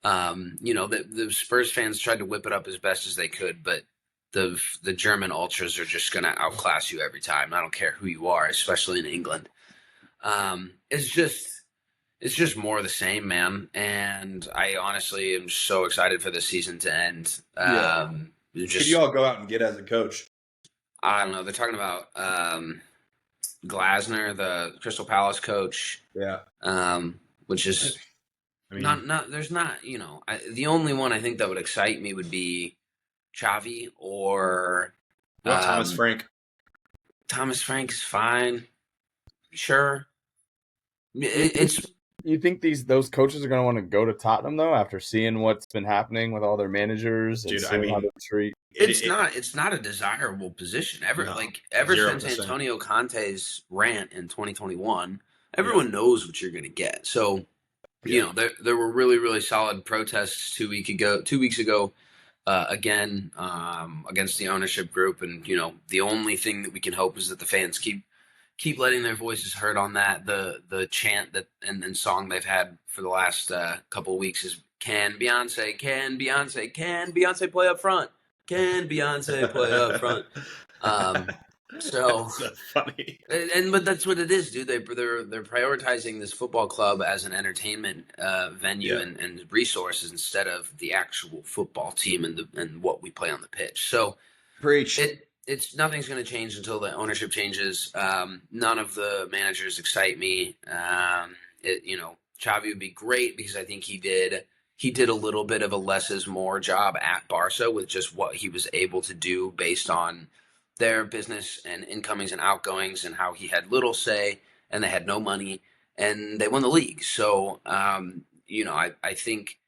The Spurs fans tried to whip it up as best as they could, but the German ultras are just going to outclass you every time. I don't care who you are, especially in England. It's just more of the same, man. And I honestly am so excited for this season to end. Could you all go out and get as a coach? I don't know. They're talking about Glasner, the Crystal Palace coach. Yeah. Which is not. There's not. The only one I think that would excite me would be Xavi or Thomas Frank. Thomas Frank is fine. Sure. It's. You think those coaches are going to want to go to Tottenham though after seeing what's been happening with all their managers? Dude, how they treat. It's not a desirable position ever. No, ever 0%. Since Antonio Conte's rant in 2021, everyone knows what you're going to get. So, there were really, really solid protests 2 weeks ago, again, against the ownership group. And, the only thing that we can hope is that the fans keep letting their voices heard on that. The chant that and song they've had for the last couple of weeks is can Beyonce play up front? Can Beyonce play up front? So that's funny. But that's what it is, dude. They're prioritizing this football club as an entertainment venue and resources instead of the actual football team and what we play on the pitch. So preach. It's nothing's going to change until the ownership changes. None of the managers excite me. Xavi would be great because I think he did a little bit of a less is more job at Barca with just what he was able to do based on their business and incomings and outgoings and how he had little say and they had no money and they won the league. So, I think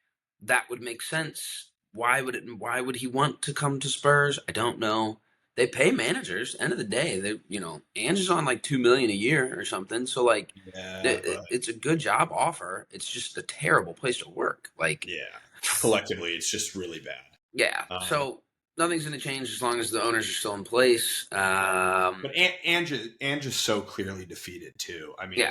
that would make sense. Why would he want to come to Spurs? I don't know. They pay managers. End of the day, Ange is on $2 million a year or something. So it's a good job offer. It's just a terrible place to work. Collectively, it's just really bad. Yeah. So nothing's going to change as long as the owners are still in place. But Ange is so clearly defeated too. I mean,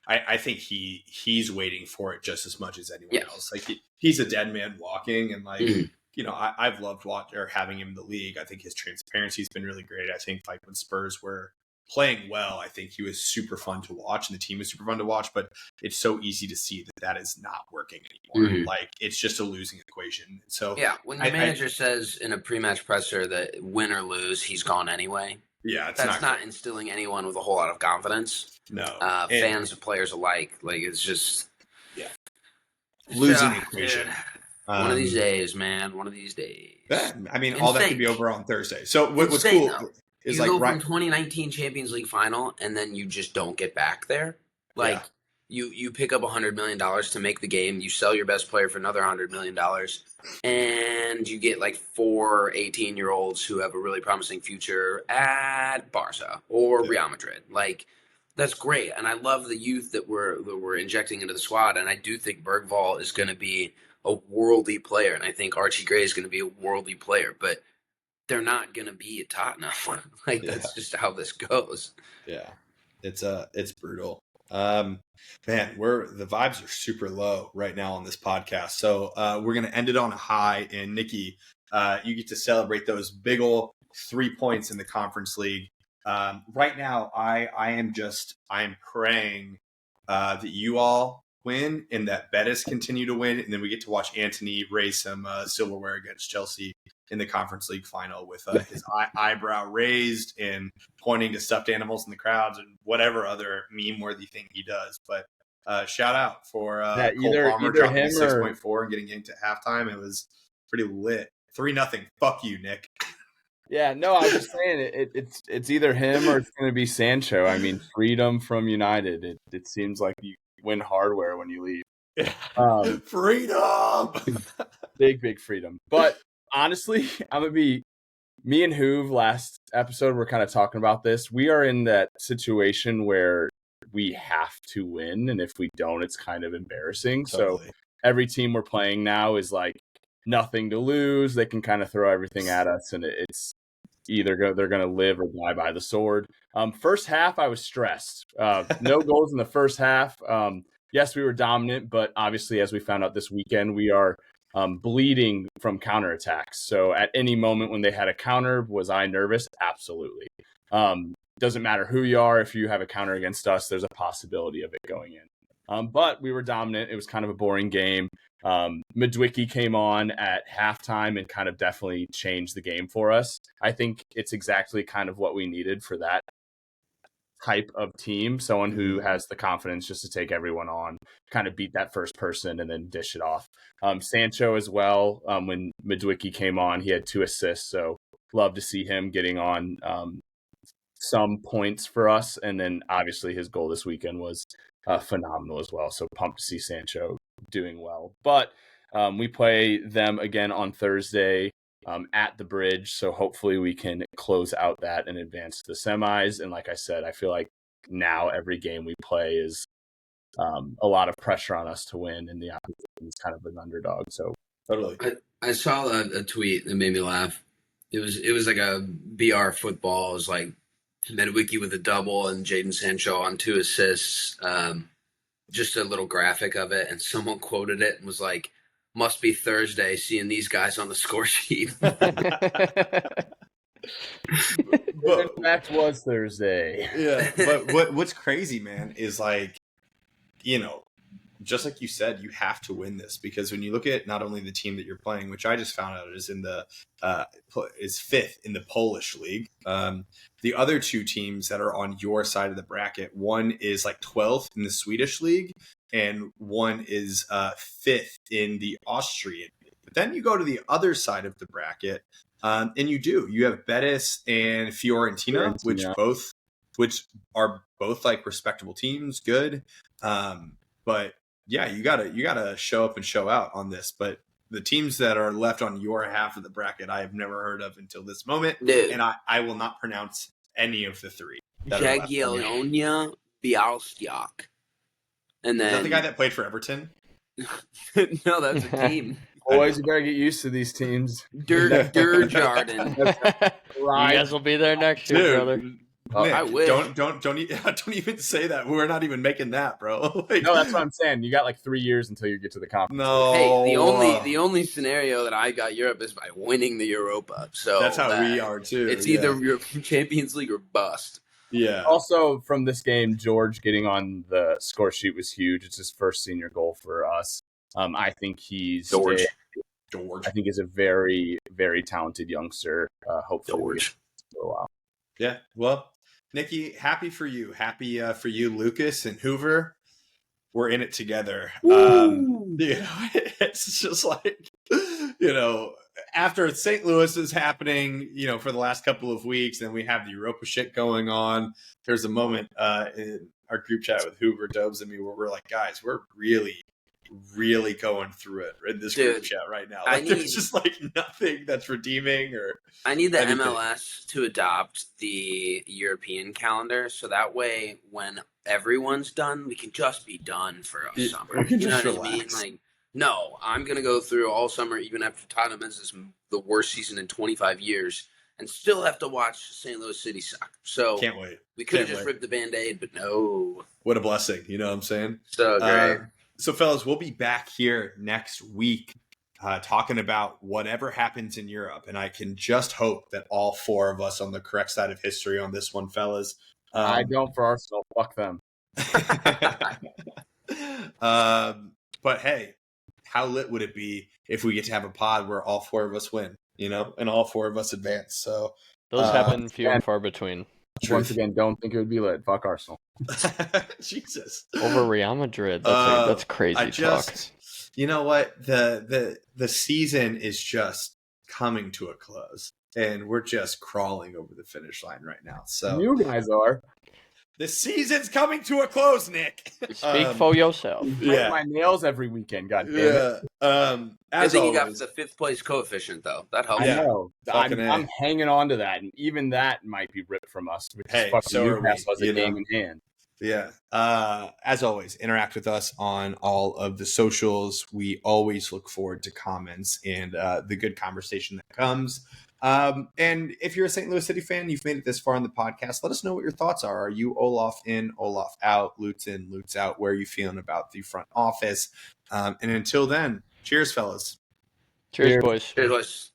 I think he's waiting for it just as much as anyone else. He's a dead man walking, and I've loved having him in the league. I think his transparency's been really great. I think when Spurs were playing well. I think he was super fun to watch, and the team is super fun to watch. But it's so easy to see that is not working anymore. Mhm. Like it's just a losing equation. So Yeah, when your manager says in a pre-match presser that win or lose, he's gone anyway. Yeah, that's not instilling anyone with a whole lot of confidence. No, fans and players alike. Like it's just losing equation. Dude. One of these days, man. One of these days. Yeah, I mean, In all that sync. could be over on Thursday. So what's Insane, cool though. is you like go from 2019 Champions League final, and then you just don't get back there. Like you pick up $100 million to make the game. You sell your best player for another $100 million, and you get like 4 18-year-olds who have a really promising future at Barca or Real Madrid. Like that's great, and I love the youth that we're injecting into the squad. And I do think Bergvall is going to be a worldly player, and I think Archie Gray is going to be a worldly player, but they're not going to be at Tottenham. That's just how this goes. Yeah, it's brutal. Man, the vibes are super low right now on this podcast. So we're going to end it on a high. And Nikki, you get to celebrate those big ol' 3 points in the Conference League. Right now, I am praying that you all win and that Betis continue to win, and then we get to watch Anthony raise some silverware against Chelsea in the Conference League final with his eyebrow raised and pointing to stuffed animals in the crowds and whatever other meme-worthy thing he does. But shout out for Cole Palmer dropping 6.4 and getting to halftime. It was pretty lit. 3-0. Fuck you, Nick. Yeah, no, I was just saying it's either him or it's going to be Sancho. I mean, freedom from United. It seems like you win hardware when you leave. Freedom! Big freedom. But honestly, me and Hoove last episode, we're kind of talking about this. We are in that situation where we have to win, and if we don't, it's kind of embarrassing. Totally. So every team we're playing now is like nothing to lose. They can kind of throw everything at us, and it's either they're going to live or die by the sword. First half, I was stressed. No goals in the first half. Yes, we were dominant, but obviously, as we found out this weekend, we are bleeding from counterattacks. So at any moment when they had a counter, was I nervous? Absolutely. Doesn't matter who you are. If you have a counter against us, there's a possibility of it going in. But we were dominant. It was kind of a boring game. Madwicki came on at halftime and kind of definitely changed the game for us. I think it's exactly kind of what we needed for that type of team. Someone who has the confidence just to take everyone on, kind of beat that first person and then dish it off. Sancho as well. When Madwicki came on, he had 2 assists. So love to see him getting on some points for us. And then obviously his goal this weekend was phenomenal as well. So pumped to see Sancho doing well. But we play them again on Thursday at the Bridge. So hopefully we can close out that and advance to the semis. And like I said, I feel like now every game we play is a lot of pressure on us to win, and the opposition is kind of an underdog. So totally. I saw a tweet that made me laugh. It was like a BR football. It was like Medwicki with a double and Jadon Sancho on 2 assists. Just a little graphic of it, and someone quoted it and was like, "Must be Thursday seeing these guys on the score sheet." But in fact, was Thursday. Yeah, but what's crazy, man, is like, just like you said, you have to win this, because when you look at not only the team that you're playing, which I just found out is is 5th in the Polish league. The other 2 teams that are on your side of the bracket, one is like 12th in the Swedish league, and one is 5th in the Austrian league. But then you go to the other side of the bracket, and you have Betis and Fiorentina, which are both like respectable teams, good. But yeah, you gotta show up and show out on this. But the teams that are left on your half of the bracket, I have never heard of until this moment. Dude. And I will not pronounce any of the 3. Jagiellonia Bialystok. And then... Is that the guy that played for Everton? No, that's a team. Boys, you better get used to these teams. Durjardin. You guys will be there next year, brother. Nick, I wish. Don't even say that. We're not even making that, bro. No, that's what I'm saying. You got like 3 years until you get to the conference. No. Hey, the only scenario that I got Europe is by winning the Europa. So that's how we are too. It's either your Champions League or bust. Yeah. Also, from this game, George getting on the score sheet was huge. It's his first senior goal for us. I think he's George. I think he's a very, very talented youngster. Hopefully, we get George. for a while. Yeah. Well, Nikki, happy for you. Happy for you, Lucas and Hoover. We're in it together. It's just like, after St. Louis is happening, for the last couple of weeks, and we have the Europa shit going on. There's a moment in our group chat with Hoover, Dubs, and me where we're like, guys, we're really, really going through it in this group chat right now. There's just like nothing that's redeeming I need the anything. MLS to adopt the European calendar so that way when everyone's done, we can just be done for a summer. We can you know just what relax. I mean? Like, no, I'm going to go through all summer, even after Tottenham has the worst season in 25 years, and still have to watch St. Louis City suck. So Can't wait. We could have just ripped the Band-Aid, but no. What a blessing. You know what I'm saying? So great. So, fellas, we'll be back here next week talking about whatever happens in Europe. And I can just hope that all four of us on the correct side of history on this one, fellas. I don't for Arsenal. Fuck them. But, hey, how lit would it be if we get to have a pod where all four of us win, and all four of us advance? So those happen few and far between. Once again, don't think it would be lit. Fuck Arsenal. Jesus. Over Real Madrid. That's crazy talk. You know what? The season is just coming to a close, and we're just crawling over the finish line right now. So you guys are. The season's coming to a close, Nick. Speak for yourself. Yeah, my nails every weekend. God damn it. I think you got the 5th place coefficient though. That helps. I know. I'm hanging on to that, and even that might be ripped from us. Which is fucking Newcastle as a game in hand. Yeah. As always, interact with us on all of the socials. We always look forward to comments and the good conversation that comes. And if you're a St. Louis City fan, you've made it this far on the podcast, let us know what your thoughts are. Are you Olaf in, Olaf out, Lutz in, Lutz out? Where are you feeling about the front office? And until then, cheers, fellas. Cheers, boys. Cheers, boys.